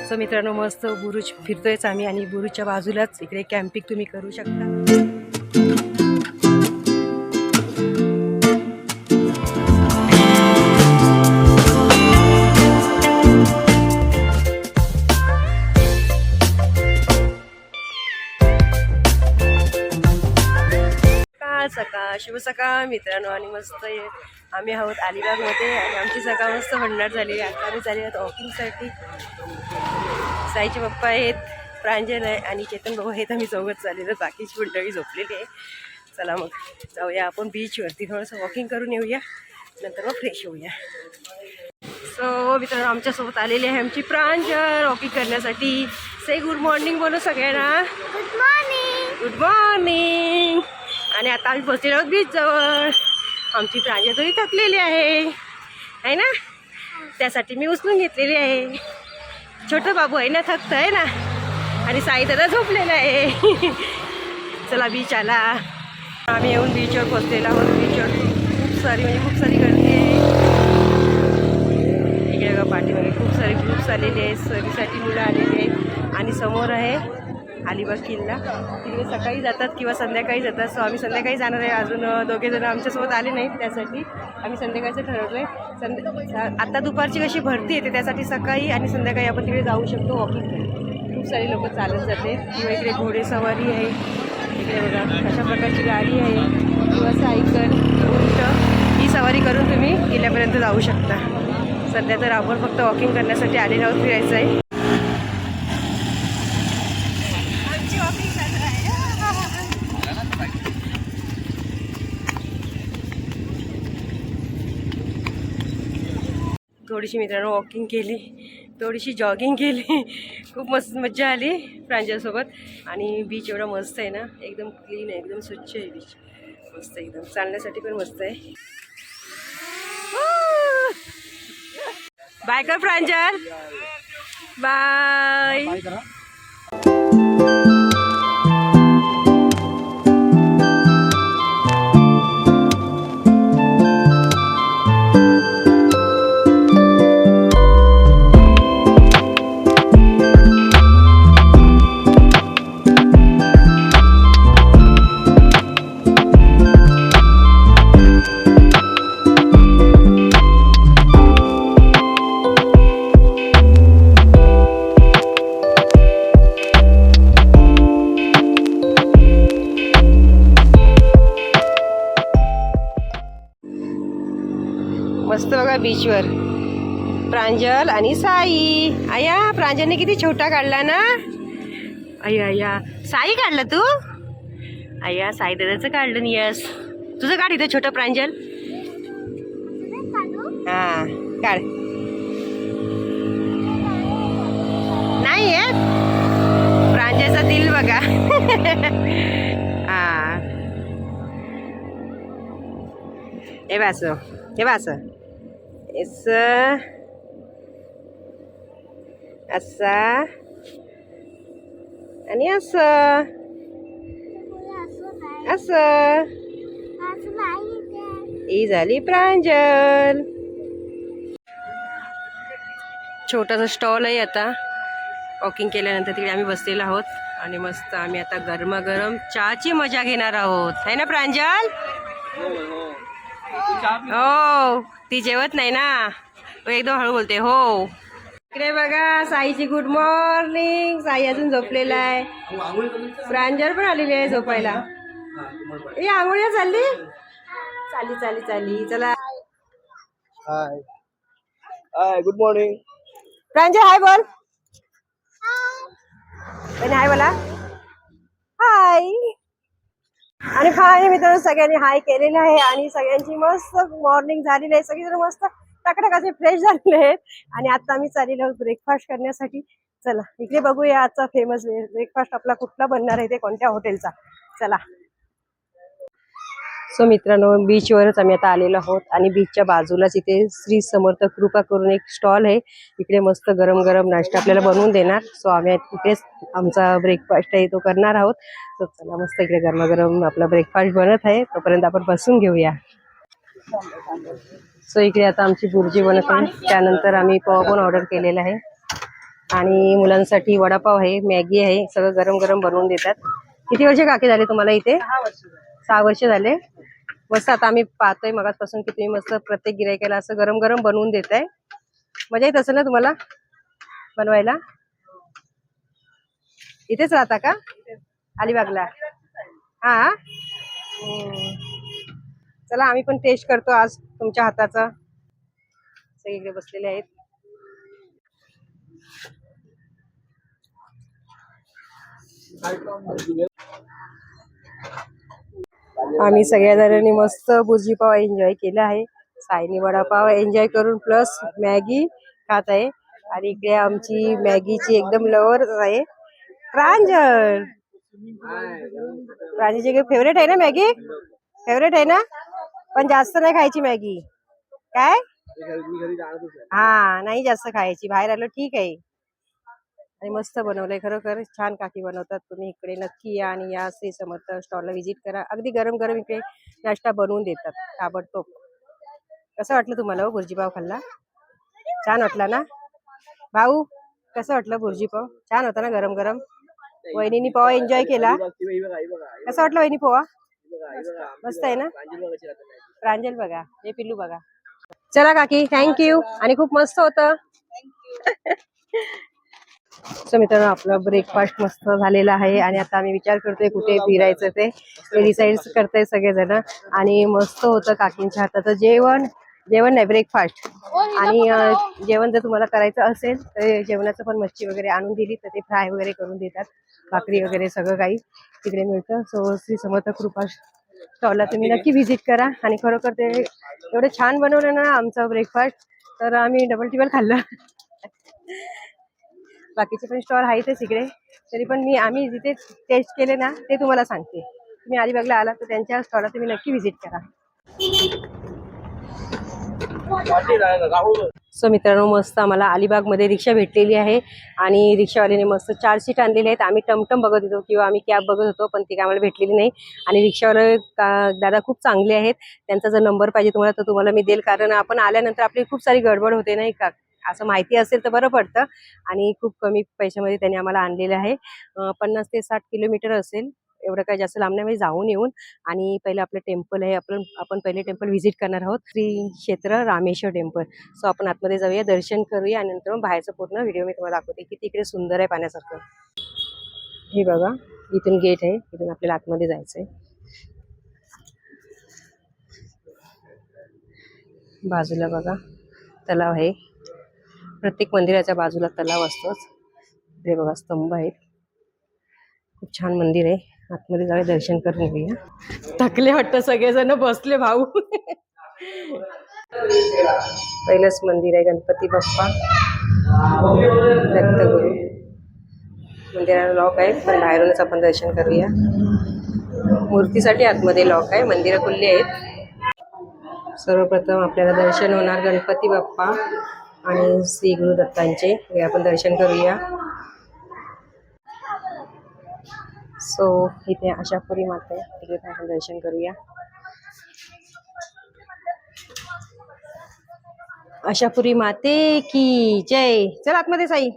So मित्रांनो मस्त बुरुज फिरतोयच आम्ही आणि बुरुजच्या बाजूलाच इकडे कॅम्पिंग तुम्ही करू शकता. सकाळ शुभ सकाळ मित्रांनो. आणि मस्त आम्ही आहोत अलिबागमध्ये आणि आमची सकाळ मस्त भन्नाट झाली. आता आम्ही चालली आहोत वॉकिंगसाठी. साईचे पप्पा आहेत, प्रांजल आहे आणि चेतन भाऊ आहेत. आम्ही चौघत चाललेलो, बाकीची मंडळी झोपलेली आहे. चला मग जाऊया आपण बीचवरती, थोडंसं वॉकिंग करून येऊया, नंतर मग फ्रेश होऊया. सो मित्रांनो आमच्यासोबत आलेली आहे आमची प्रांजल वॉकिंग करण्यासाठी. से गुड मॉर्निंग बोलो सगळ्यांना. Good morning. Good morning. आणि आता आम्ही पोहोचलेलो आहोत बीचजवळ. आमची प्रांजल तरी थकलेली आहे ना, त्यासाठी मी उचलून घेतलेली आहे. छोटं बाबू आहे ना, थकतं आहे ना, आणि साई दादा झोपलेला आहे. चला बीच आला. आम्ही येऊन बीचवर पोहोचलेलो आहोत. बीचवर खूप सारी गर्दी आहे. इकडे बघा पाठीमागे खूप सारे ग्रुप्स आलेले आहेत, सहलीसाठी मुलं आलेली आहेत. आणि समोर आहे अलिबाग किल्ला. तिकडे सकाळी जातात किंवा संध्याकाळी जातात. सो आम्ही संध्याकाळी जाणार आहे. अजून दोघे जण आमच्यासोबत आले नाहीत, त्यासाठी आम्ही संध्याकाळचं ठरवतो आहे. आता दुपारची कशी भरती येते, त्यासाठी सकाळी आणि संध्याकाळी आपण तिकडे जाऊ शकतो वॉकिंग. खूप सारी लोक चालत जाते किंवा इकडे घोडेसवारी आहे. इकडे बघा अशा प्रकारची गाडी आहे किंवा सायकल, उंट, ही सवारी करून तुम्ही किल्ल्यापर्यंत जाऊ शकता. सध्या तर आपण फक्त वॉकिंग करण्यासाठी आलेलो आहोत, फिरायचं आहे. थोडीशी मित्रांनो वॉकिंग केली, थोडीशी जॉगिंग केली. खूप मस्त मजा आली प्रांजलसोबत. आणि बीच एवढा मस्त आहे ना, एकदम क्लीन आहे, एकदम स्वच्छ आहे बीच. मस्त एकदम, चालण्यासाठी पण मस्त आहे. बाय कर प्रांजल, बाय. मस्त बघा बीचवर प्रांजल आणि साई. आया प्रांजलने किती छोटा काढला ना. आया साई काढला तू. आया साई दादाचं काढलं. यस तुझं काढ इथं छोटं प्रांजल. हा काढ. नाही आहे प्रांजलचा दिल बघा. हा हे बस, हे बस. असा आणि असं असं. ही झाली प्रांजल. छोटासा स्टॉल आहे. आता वॉकिंग केल्यानंतर तिकडे आम्ही बसलेलो आहोत आणि मस्त आम्ही आता गरमागरम चहाची मजा घेणार आहोत, है ना प्रांजल. हो ती जेवत नाही ना, एकदम हळू बोलते. हो इकडे बघा साईची गुड मॉर्निंग. साई अजून झोपलेला आहे. प्रांजल पण आलेली आहे झोपायला. ए आंघोळ्या चालली चाली चाली चाली. चला हाय हाय गुड मॉर्निंग. प्रांजल हाय बोल. हाय बोला. हाय. आणि हाय मित्रांनो सगळ्यांनी हाय केलेलं आहे आणि सगळ्यांची मस्त मॉर्निंग झालेली आहे. सगळेजण मस्त टकटकाचे फ्रेश झालेले आहेत आणि आता आम्ही चाललेलो आहोत ब्रेकफास्ट करण्यासाठी. चला इकडे बघूया आजचा फेमस ब्रेकफास्ट आपला कुठला बनणार आहे ते, कोणत्या हॉटेलचा. चला. सो मित्रांनो बीचवरच आम्ही आता आलेलो आहोत आणि बीचच्या बाजूलाच इथे श्री समर्थ कृपा करून एक स्टॉल आहे. इकडे मस्त गरम गरम नाश्ता आपल्याला बनवून देणार. सो आम्ही इकडेच आमचा ब्रेकफास्ट आहे तो करणार आहोत. तर चला मस्त इकडे गरमागरम आपला ब्रेकफास्ट बनत आहे, तोपर्यंत आपण बसून घेऊया. सो इकडे आता आमची भुर्जी बनत आहे. त्यानंतर आम्ही पाव पण ऑर्डर केलेला आहे. आणि मुलांसाठी वडापाव आहे, मॅगी आहे, सगळं गरम गरम बनवून देतात. किती वर्ष काकी झाले तुम्हाला इथे? 6 वर्ष झाले. मस्त आता आम्ही पाहतोय मगाचपासून की तुम्ही मस्त प्रत्येक गिरायकाला असं गरम गरम बनवून देताय. मजा येत असेल ना तुम्हाला बनवायला? इथेच राहता का अलिबागला? हा. चला आम्ही पण टेस्ट करतो आज तुमच्या हाताचा. सगळीकडे बसलेले आहेत. आम्ही सगळ्या जणांनी मस्त भुर्जी पाव एन्जॉय केला आहे. साईनी वडापाव एन्जॉय करून प्लस मॅगी खात आहे. आणि इकडे आमची मॅगीची एकदम लवर आहे प्रांजल. प्रांजलची फेवरेट आहे ना मॅगी? फेवरेट आहे ना? पण जास्त नाही खायची मॅगी. काय? हा, नाही जास्त खायची. बाहेर आलो ठीक आहे. आणि मस्त बनवलंय, खरोखर छान काकी बनवतात. तुम्ही इकडे नक्की या आणि या श्री समर्थ स्टॉलला व्हिजिट करा. अगदी गरम गरम इकडे नाश्ता बनवून देतात ताबडतोब. कसं वाटलं तुम्हाला हो भुर्जी पाव खाल्ला? छान वाटला ना भाऊ? कसं वाटलं भुर्जी पाव? छान होता ना गरम गरम? वहिनीनी पाव एन्जॉय केला. कसं वाटलं वहिनी पोहा? मस्त आहे ना? प्रांजल बघा, हे पिल्लू बघा. चला काकी, थँक्यू. आणि खूप मस्त होतं. सो मित्रांनो, आपला ब्रेकफास्ट मस्त झालेला आहे आणि आता आम्ही विचार करतोय कुठे फिरायचं ते डिसाईड करताय सगळेजण. आणि मस्त होतं काकींच्या हाताचं जेवण. जेवण नाही, ब्रेकफास्ट. आणि जेवण जर तुम्हाला करायचं असेल तर जेवणाचं पण मच्छी वगैरे आणून दिली तर ते फ्राय वगैरे करून देतात. भाकरी वगैरे सगळं काही तिकडे मिळतं. सो श्री समर्थ कृपा स्टॉलला तुम्ही नक्की व्हिजिट करा. आणि खरोखर ते एवढं छान बनवलं ना आमचं ब्रेकफास्ट, तर आम्ही डबल टिबल खाल्लं. बाकीचे पण स्टॉल आहेतच इकडे, तरी पण आम्ही जिथे टेस्ट केले ना ते तुम्हाला सांगते. तुम्ही अलिबागला आला तर त्यांच्या स्टॉलला तुम्ही नक्की व्हिजिट करा. सो मित्रांनो, मस्त आम्हाला अलिबागमध्ये रिक्षा भेटलेली आहे आणि रिक्षावाल्याने मस्त 4 सीट आणलेले आहेत. आम्ही टमटम बघत होतो किंवा आम्ही कॅब बघत होतो, पण ती काय आम्हाला भेटलेली नाही. आणि रिक्षावाले दादा खूप चांगले आहेत. त्यांचा जर नंबर पाहिजे तुम्हाला तर तुम्हाला मी देईल, कारण आपण आल्यानंतर आपली खूप सारी गडबड होते नाही का. असं माहिती असेल तर बरं पडतं. आणि खूप कमी पैशामध्ये त्यांनी आम्हाला आणलेलं आहे. 50 ते 60 किलोमीटर असेल, एवढं काही जास्त लांब नाही, म्हणजे जाऊन येऊन. आणि पहिलं आपलं टेम्पल आहे, आपण पहिले टेम्पल व्हिजिट करणार आहोत, श्री क्षेत्र रामेश्वर टेम्पल. सो आपण आतमध्ये जाऊया, दर्शन करूया आणि नंतर मग बाहेरचं पूर्ण व्हिडिओ मी तुम्हाला दाखवते की तिकडे सुंदर आहे पाण्यासारखं. हे बघा, इथून गेट आहे, इथून आपल्याला आतमध्ये जायचंय. बाजूला बघा तलाव आहे. प्रत्येक मंदिराच्या बाजूला तलाव असतोच. हे बघा स्तंभ आहेत. खूप छान मंदिर आहे. आतमध्ये जाऊया, दर्शन करून घेऊया. थकले वाटतं सगळेजण, बसले भाऊ. पहिलंच मंदिर आहे गणपती बाप्पा दत्तगुरु. मंदिराला लॉक आहे, पण बाहेरूनच आपण दर्शन करूया. मूर्तीसाठी आतमध्ये लॉक आहे, मंदिरं खुल्ली आहेत. सर्वप्रथम आपल्याला दर्शन होणार गणपती बाप्पा आणि श्री गुरु दत्तांचे. हे आपण दर्शन करूया. सो इथे आशापुरी माता आहे, तिकडे आपण दर्शन करूया. आशापुरी माते की जय. चल आतमध्ये साई.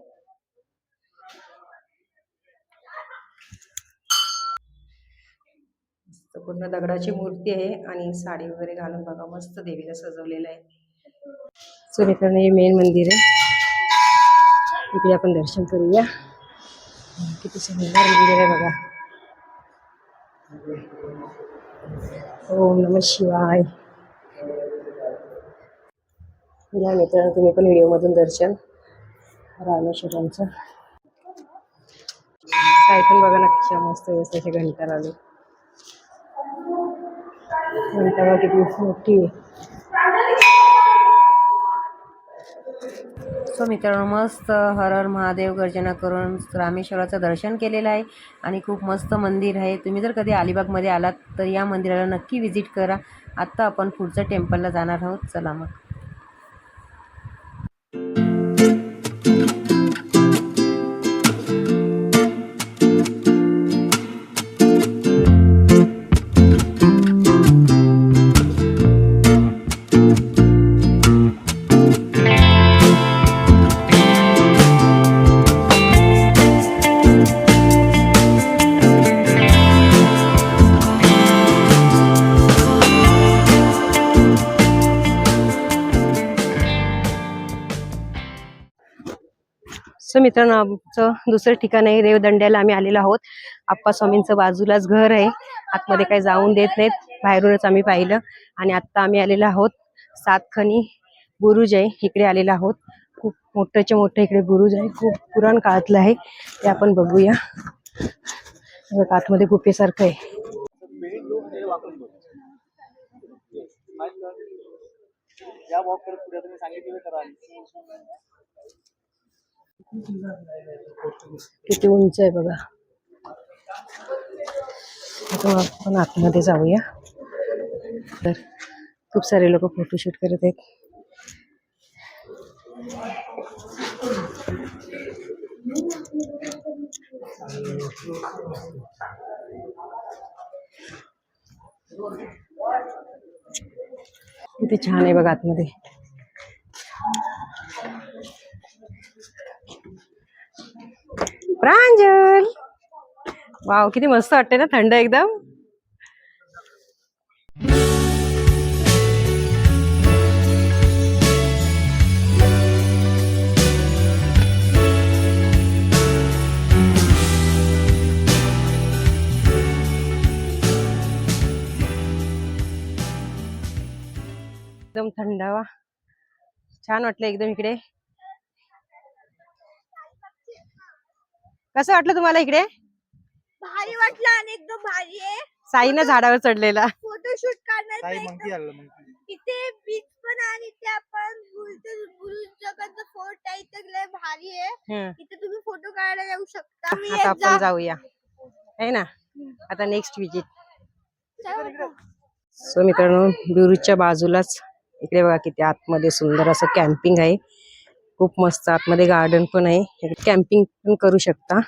पूर्ण दगडाची मूर्ती आहे आणि साडी वगैरे घालून बघा मस्त देवीला सजवलेलं आहे. सो मित्रांनो, हे मेन मंदिर आहे, इकडे आपण दर्शन करूया. किती सुंदर मंदिर आहे बघा. ओम नमः शिवाय. या मित्रांनो, तुम्ही पण व्हिडिओमधून दर्शन रामेश्वरांचं. साईटून बघा ना कशा मस्त व्यवस्थेचे घंटा लावले. घंटा बघा किती मोठी आहे. सो मित्रांनो, मस्त हर हर महादेव गर्जना करून रामेश्वराचं दर्शन केलेलं आहे आणि खूप मस्त मंदिर आहे. तुम्ही जर कधी अलिबागमध्ये आलात तर या मंदिराला नक्की व्हिजिट करा. आत्ता आपण पुढच्या टेम्पलला जाणार आहोत. चला मग. सो मित्रांनो, आमचं दुसरं ठिकाण आहे रेवदंड्याला आम्ही आलेलो आहोत. आप्पा स्वामींचं बाजूलाच घर आहे. आतमध्ये काही जाऊन देत नाहीत, बाहेरूनच आम्ही पाहिलं. आणि आता आम्ही आलेलो आहोत सातखनी बुरुज आहे इकडे आलेलो आहोत. खूप मोठ्याच्या मोठं इकडे बुरुज आहे, खूप पुराण काळातलं आहे. ते आपण बघूया. आतमध्ये गुफेसारखं आहे. किती उंच आहे बघा. आता आपण आतमध्ये जाऊया. तर खूप सारे लोक फोटोशूट करत आहेत. किती छान आहे बघा आतमध्ये. प्रांजल, वाव किती मस्त वाटते ना, थंड एकदम. एकदम थंडावा, छान वाटलं एकदम इकडे. कसं वाटलं तुम्हाला इकडे? भारी वाटलं आणि एकदम भारी आहे. साईनं झाडावर चढलेला. फोटोशूट करण्याचं इथे बीच पण आणि इथे आपण बुरुज फोर्ट आहे, इथे लय भारी आहे. इथे तुम्ही फोटो काढायला जाऊ शकता. आता आपण जाऊया है ना. आता नेक्स्ट विजिट. सो मित्रांनो, बुरुजच्या बाजूलाच इकडे बघा किती आतमध्ये सुंदर असं कॅम्पिंग आहे. खूप मस्त आतमध्ये गार्डन पण आहे, कॅम्पिंग पण करू शकता.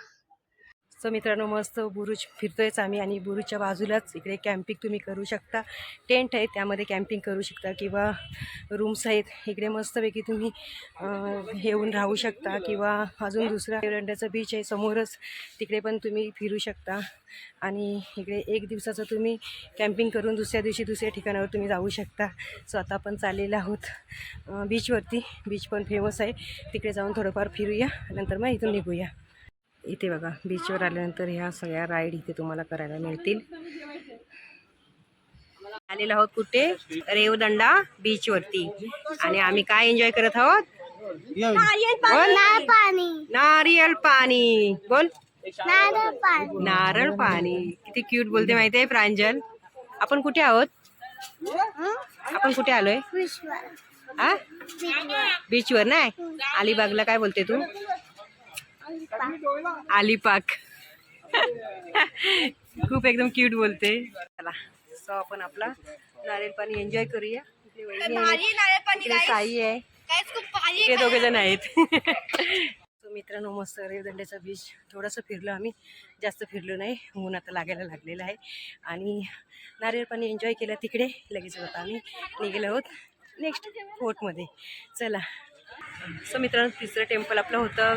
सो मित्रांनो, मस्त बुरुज फिरतोयच आम्ही आणि बुरुजच्या बाजूलाच इकडे कॅम्पिंग तुम्ही करू शकता. टेंट आहे त्यामध्ये कॅम्पिंग करू शकता किंवा रूम्स आहेत इकडे मस्तपैकी तुम्ही येऊन राहू शकता. किंवा अजून दुसरा रेवदंड्याचं बीच आहे समोरच, तिकडे पण तुम्ही फिरू शकता. आणि इकडे एक दिवसाचं तुम्ही कॅम्पिंग करून दुसऱ्या दिवशी दुसऱ्या ठिकाणावर तुम्ही जाऊ शकता. सो आता आपण चाललेलो आहोत बीचवरती. बीच पण फेमस आहे, तिकडे जाऊन थोडंफार फिरूया, नंतर मग इथून निघूया. इथे बघा बीचवर आल्यानंतर ह्या सगळ्या राईड इथे तुम्हाला करायला मिळतील. आलेलो आहोत कुठे? रेवदंडा बीच वरती. आणि आम्ही काय एन्जॉय करत आहोत? नारियल पाणी. बोल, नारळ पाणी. किती क्यूट बोलते माहितीये प्रांजल. आपण कुठे आहोत? आपण कुठे आलोय? बीचवर नाही, अलिबागला. काय बोलते तू? अलिबाग. खूप एकदम क्यूट बोलते. चला, सो आपण आपला नारळ पाणी एन्जॉय करूया. साई आहे, ते दोघे जण आहेत. मित्रांनो, मस्त रेवदंड्याचा बीच थोडंसं फिरलो आम्ही, जास्त फिरलो नाही, ऊन आता लागायला लागलेलं आहे. आणि नारळ पाणी एन्जॉय केलं तिकडे. लगेच होता आम्ही निघालो आहोत नेक्स्ट फोर्टमध्ये. चला. सो मित्रांनो, तिसरं टेम्पल आपलं होतं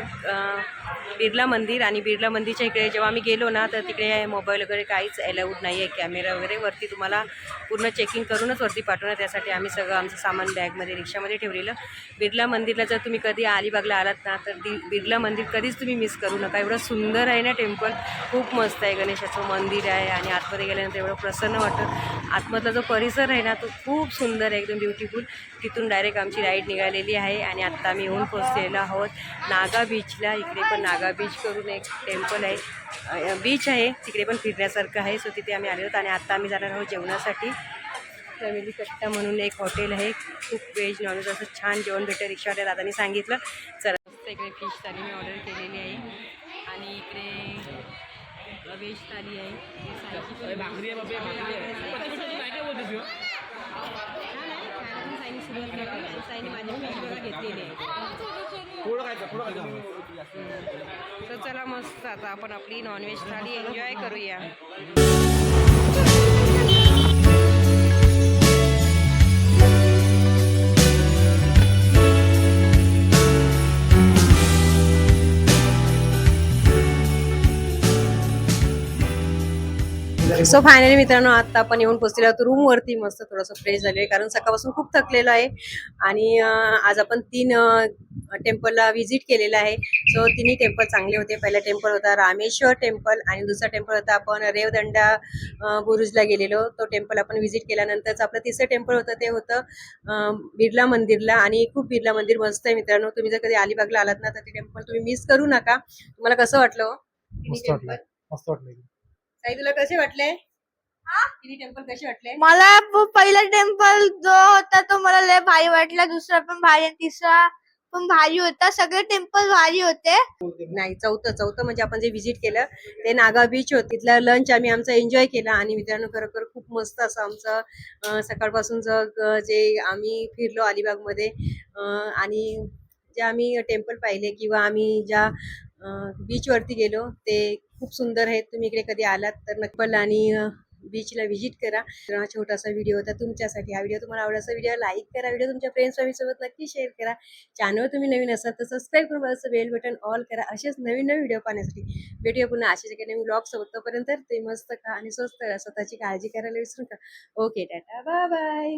बिर्ला मंदिर. आणि बिर्ला मंदिरच्या इकडे जेव्हा आम्ही गेलो ना, तर तिकडे मोबाईल वगैरे काहीच अलाउड नाही आहे, कॅमेरा वगैरे. वरती तुम्हाला पूर्ण चेकिंग करूनच वरती पाठवणार. त्यासाठी आम्ही सगळं आमचं सामान बॅगमध्ये रिक्षामध्ये ठेवलेलं. बिर्ला मंदिरला जर तुम्ही कधी अलिबागला आलात ना, तर बिर्ला मंदिर कधीच तुम्ही मिस करू नका. एवढं सुंदर आहे ना टेम्पल, खूप मस्त आहे. गणेशाचं मंदिर आहे आणि आतमध्ये गेल्यानंतर एवढं प्रसन्न वाटतं. आतमधला जो परिसर आहे ना, तो खूप सुंदर आहे, एकदम ब्युटिफुल. तिथून डायरेक्ट आमची राईड निघालेली आहे. आणि आत्ता आम्ही येऊन पोहोचलेलो आहोत नागा बीचला. इकडे पण नागा बीच करून एक टेम्पल आहे, बीच आहे, तिकडे पण फिरण्यासारखं आहे. सो तिथे आम्ही आलो आहोत. आणि आत्ता आम्ही जाणार आहोत जेवणासाठी. फॅमिली कट्टा म्हणून एक हॉटेल आहे, खूप व्हेज नॉनव्हेज असं छान जेवण भेटेल. रिक्षावाल्या दादानी सांगितलं. चला, इकडे फिश थाली मी ऑर्डर केलेली आहे. आणि इकडे व्हेज थाली आहे. साईने माझी फिश बघा घेतलेली आहे. तर चला, मस्त आता आपण आपली नॉनव्हेज थाली एन्जॉय करूया. सो फायनली मित्रांनो, आता आपण येऊन पोहोचलेलो आहोत रूमवरती. मस्त थोडंसं फ्रेश झाले, कारण सकाळपासून खूप थकलेलो आहे. आणि आज आपण 3 टेम्पलला व्हिजिट केलेलं आहे. सो तिन्ही टेम्पल चांगले होते. पहिला टेम्पल होता रामेश्वर टेम्पल आणि दुसरा टेम्पल होता आपण रेवदंडा बुरुजला गेलेलो. तो टेम्पल आपण व्हिजिट केल्यानंतरच आपलं तिसरं टेम्पल होतं ते होतं बिर्ला मंदिरला. आणि खूप बिर्ला मंदिर मस्त आहे मित्रांनो. तुम्ही जर कधी अलिबागला आलात ना तर ते टेम्पल तुम्ही मिस करू नका. तुम्हाला कसं वाटलं हो? तिन्ही टेम्पल मस्त वाटलं. ताई तुला कसे वाटले? तिन्ही टेम्पल कसे वाटले? मला पहिला टेम्पल जो होता तो मला लय भारी वाटला. दुसरा पण भारी आणि तिसरा पण भारी होता. सगळे टेम्पल भारी होते. नाही, चौथं म्हणजे आपण जे व्हिजिट केलं ते नागा बीच होतं. तिथला लंच आम्ही आमचा एन्जॉय केला. आणि मित्रांनो खरोखर खूप मस्त असं आमचं सकाळपासूनचं जे आम्ही फिरलो अलिबागमध्ये. आणि जे आम्ही टेम्पल पाहिले किंवा आम्ही ज्या बीचवरती गेलो ते खूप सुंदर आहेत. तुम्ही इकडे कधी आलात तर नक्की आणि बीचला व्हिजिट करा. तर हा छोटासा व्हिडिओ होता तुमच्यासाठी. हा व्हिडिओ तुम्हाला आवडला व्हिडिओ लाईक करा. व्हिडिओ तुमच्या फ्रेंड्स फॅमिली सोबत नक्की शेअर करा. चॅनल तुम्ही नवीन असाल तर सबस्क्राईब करून बघा, बेल बटन ऑल करा. असेच नवीन नवीन व्हिडिओ पाहण्यासाठी भेटूया पुन्हा अशाच एका नवीन ब्लॉग सोबत. तोपर्यंत ते मस्त खा आणि स्वस्त राहा. स्वतःची काळजी करायला विसरू नका. Okay, tata, bye bye.